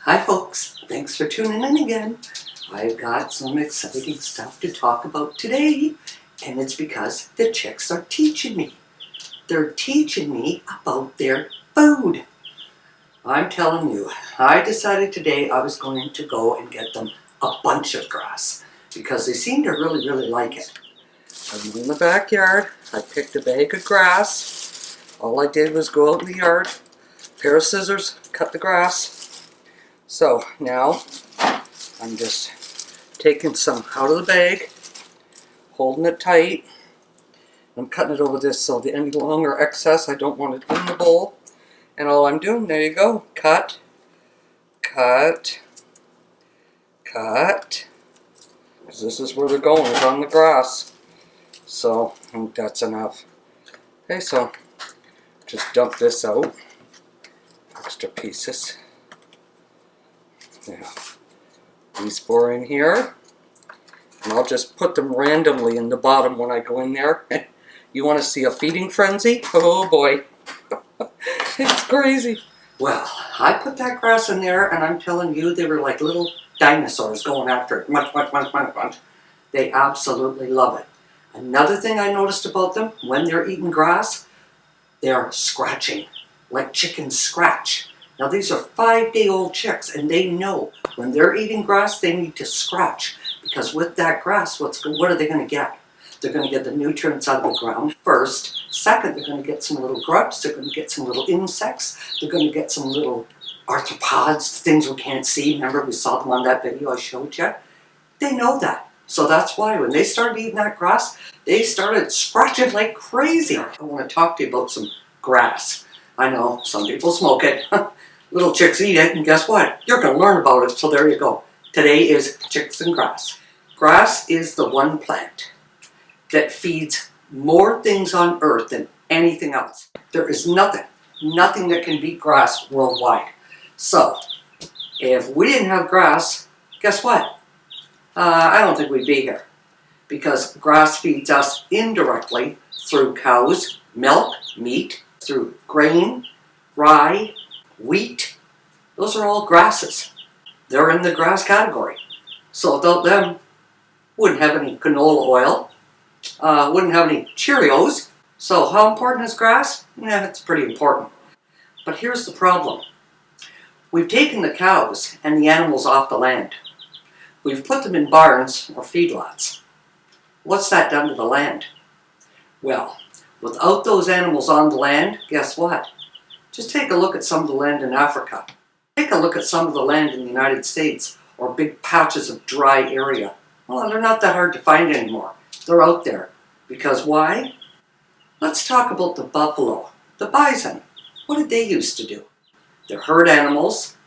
Hi folks, thanks for tuning in again. I've got some exciting stuff to talk about today, and it's because the chicks are teaching me. They're teaching me about their food. I'm telling you, I decided today I was going to go and get them a bunch of grass because they seem to really like it. I'm in the backyard. I picked a bag of grass. All I did was go out in the yard, pair of scissors, cut the grass. So now I'm just taking some out of the bag, holding it tight. I'm cutting it over this so the any longer excess, I don't want it in the bowl. And all I'm doing, there you go, cut, cut, cut. Because this is where they're going, it's on the grass. So I think that's enough. Okay, so just dump this out. Extra pieces. Yeah, these four in here, and I'll just put them randomly in the bottom when I go in there. You want to see a feeding frenzy? Oh boy, it's crazy. Well, I put that grass in there, and I'm telling you, they were like little dinosaurs going after it. Munch. They absolutely love it. Another thing I noticed about them, when they're eating grass, they're scratching, like chickens scratch. Now these are 5-day-old chicks, and they know when they're eating grass they need to scratch, because with that grass, what are they going to get? They're going to get the nutrients out of the ground first. Second, they're going to get some little grubs, they're going to get some little insects, they're going to get some little arthropods, things we can't see. Remember we saw them on that video I showed you? They know that. So that's why when they started eating that grass, they started scratching like crazy. I want to talk to you about some grass. I know, some people smoke it. Little chicks eat it, and guess what? You're going to learn about it, so there you go. Today is chicks and grass. Grass is the one plant that feeds more things on earth than anything else. There is nothing that can beat grass worldwide. So, if we didn't have grass, guess what? I don't think we'd be here. Because grass feeds us indirectly through cows, milk, meat, through grain, rye, wheat. Those are all grasses. They're in the grass category. So without them, wouldn't have any canola oil, wouldn't have any Cheerios. So how important is grass? Yeah, it's pretty important. But here's the problem. We've taken the cows and the animals off the land. We've put them in barns or feedlots. What's that done to the land? Well, without those animals on the land, guess what? Just take a look at some of the land in Africa. Take a look at some of the land in the United States, or big patches of dry area. Well, they're not that hard to find anymore. They're out there. Because why? Let's talk about the buffalo, the bison. What did they used to do? They're herd animals,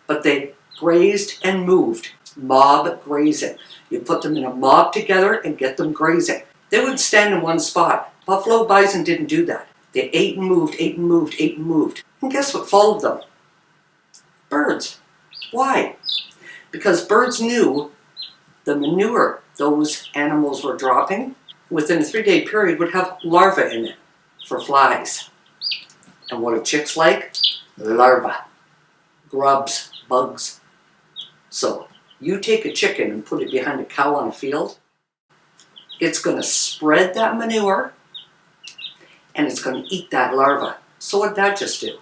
but they grazed and moved. Mob grazing. You put them in a mob together and get them grazing. They wouldn't stand in one spot. Buffalo bison didn't do that. They ate and moved, ate and moved, ate and moved. And guess what followed them? Birds. Why? Because birds knew the manure those animals were dropping within a 3-day period would have larvae in it for flies. And what do chicks like? Larvae. Grubs, bugs. So, you take a chicken and put it behind a cow on a field, it's going to spread that manure, and it's going to eat that larva. So what did that just do?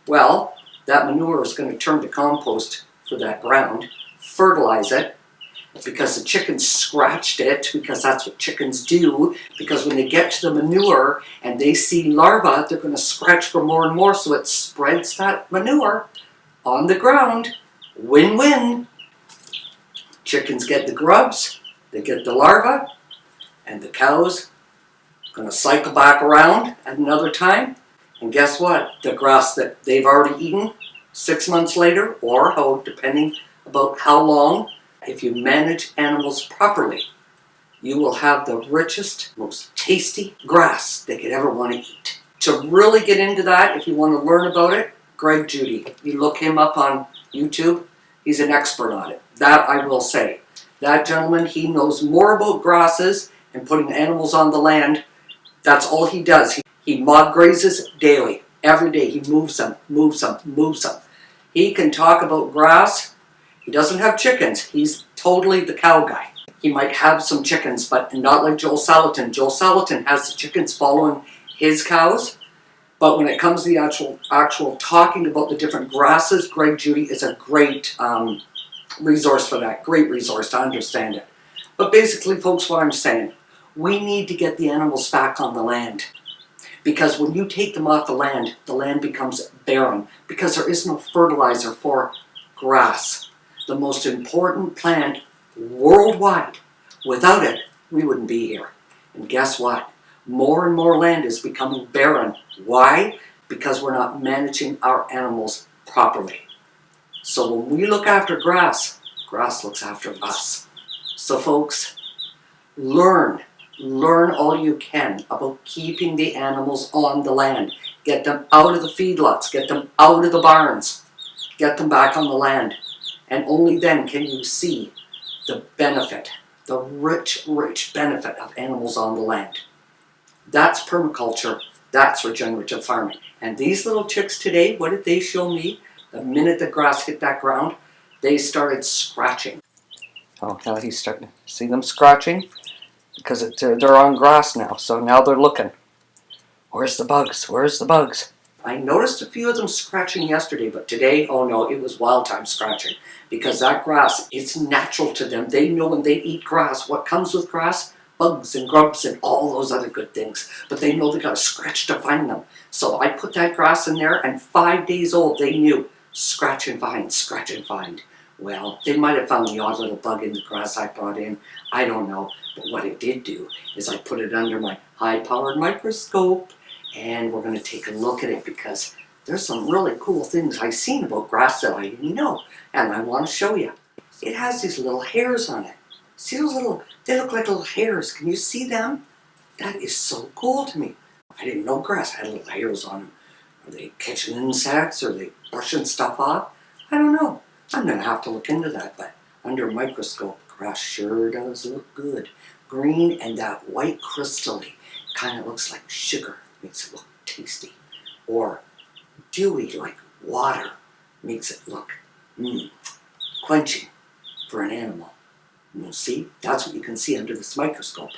Well, that manure is going to turn to compost for that ground, fertilize it, because the chickens scratched it, because that's what chickens do, because when they get to the manure and they see larvae, they're going to scratch for more and more, so it spreads that manure on the ground. Win-win. Chickens get the grubs, they get the larvae, and the cows going to cycle back around at another time, and guess what? The grass that they've already eaten 6 months later, or how, depending about how long, if you manage animals properly, you will have the richest, most tasty grass they could ever want to eat. To really get into that, if you want to learn about it, Greg Judy. You look him up on YouTube, he's an expert on it. That I will say. That gentleman, he knows more about grasses and putting animals on the land. That's all he does. He mob grazes daily. Every day he moves them. He can talk about grass. He doesn't have chickens. He's totally the cow guy. He might have some chickens, but not like Joel Salatin. Joel Salatin has the chickens following his cows. But when it comes to the actual talking about the different grasses, Greg Judy is a great resource for that. Great resource to understand it. But basically, folks, what I'm saying, we need to get the animals back on the land. Because when you take them off the land becomes barren. Because there is no fertilizer for grass. The most important plant worldwide. Without it, we wouldn't be here. And guess what? More and more land is becoming barren. Why? Because we're not managing our animals properly. So when we look after grass, grass looks after us. So folks, learn all you can about keeping the animals on the land. Get them out of the feedlots, get them out of the barns, get them back on the land. And only then can you see the benefit, the rich benefit of animals on the land. That's permaculture, that's regenerative farming. And these little chicks today, what did they show me? The minute the grass hit that ground, they started scratching. Oh, now he's starting to see them scratching because they're on grass now. So now they're looking. Where's the bugs? Where's the bugs? I noticed a few of them scratching yesterday, but today, oh no, it was wild time scratching. Because that grass, it's natural to them. They know when they eat grass, what comes with grass? Bugs and grubs and all those other good things. But they know they got to scratch to find them. So I put that grass in there, and 5 days old, they knew. Scratch and find, scratch and find. Well, they might have found the odd little bug in the grass I brought in. I don't know. But what it did do is I put it under my high-powered microscope, and we're going to take a look at it because there's some really cool things I've seen about grass that I didn't know, and I want to show you. It has these little hairs on it. See those little, they look like little hairs. Can you see them? That is so cool to me. I didn't know grass had little hairs on them. Are they catching insects? Are they brushing stuff off? I don't know. I'm going to have to look into that, but under a microscope, grass sure does look good. Green and that white crystally kind of looks like sugar. Makes it look tasty. Or dewy like water. Makes it look quenching for an animal. You see, that's what you can see under this microscope.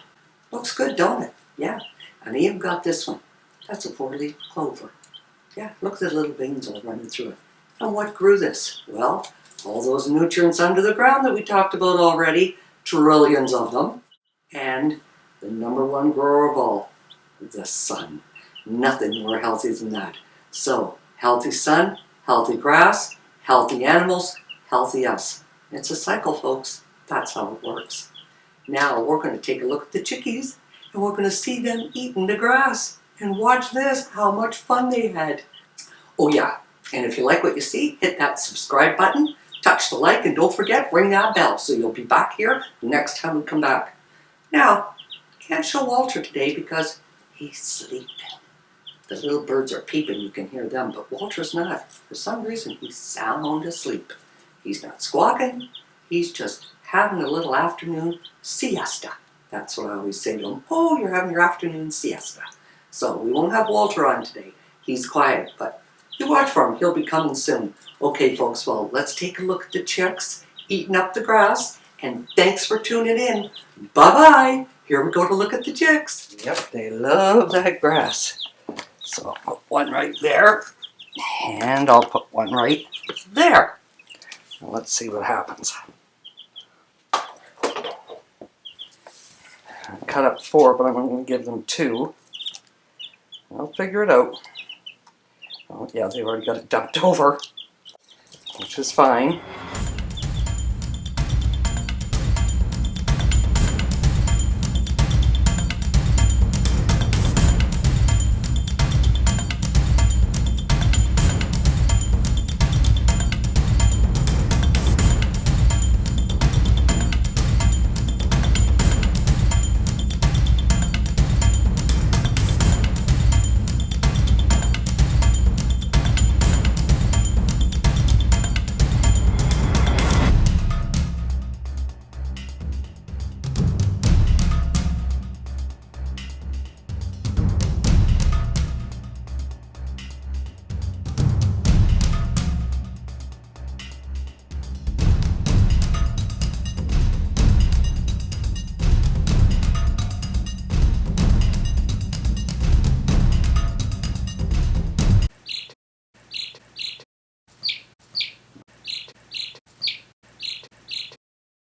Looks good, don't it? Yeah. And I even got this one. That's a 4-leaf clover. Yeah, look at the little veins all running through it. And what grew this? Well, all those nutrients under the ground that we talked about already, trillions of them. And the #1 grower of all, the sun. Nothing more healthy than that. So, healthy sun, healthy grass, healthy animals, healthy us. It's a cycle, folks. That's how it works. Now we're going to take a look at the chickies and we're going to see them eating the grass. And watch this, how much fun they had. Oh yeah, and if you like what you see, hit that subscribe button, touch the like, and don't forget, ring that bell so you'll be back here next time we come back. Now, I can't show Walter today because he's sleeping. The little birds are peeping, you can hear them, but Walter's not. For some reason, he's sound asleep. He's not squawking, he's just having a little afternoon siesta. That's what I always say to him. Oh, you're having your afternoon siesta. So we won't have Walter on today. He's quiet, but you watch for him. He'll be coming soon. Okay, folks, well, let's take a look at the chicks eating up the grass, and thanks for tuning in. Bye-bye. Here we go to look at the chicks. Yep, they love that grass. So I'll put one right there, and I'll put one right there. Now let's see what happens. I cut up 4, but I'm going to give them 2. I'll figure it out. Oh yeah, they've already got it dumped over, which is fine.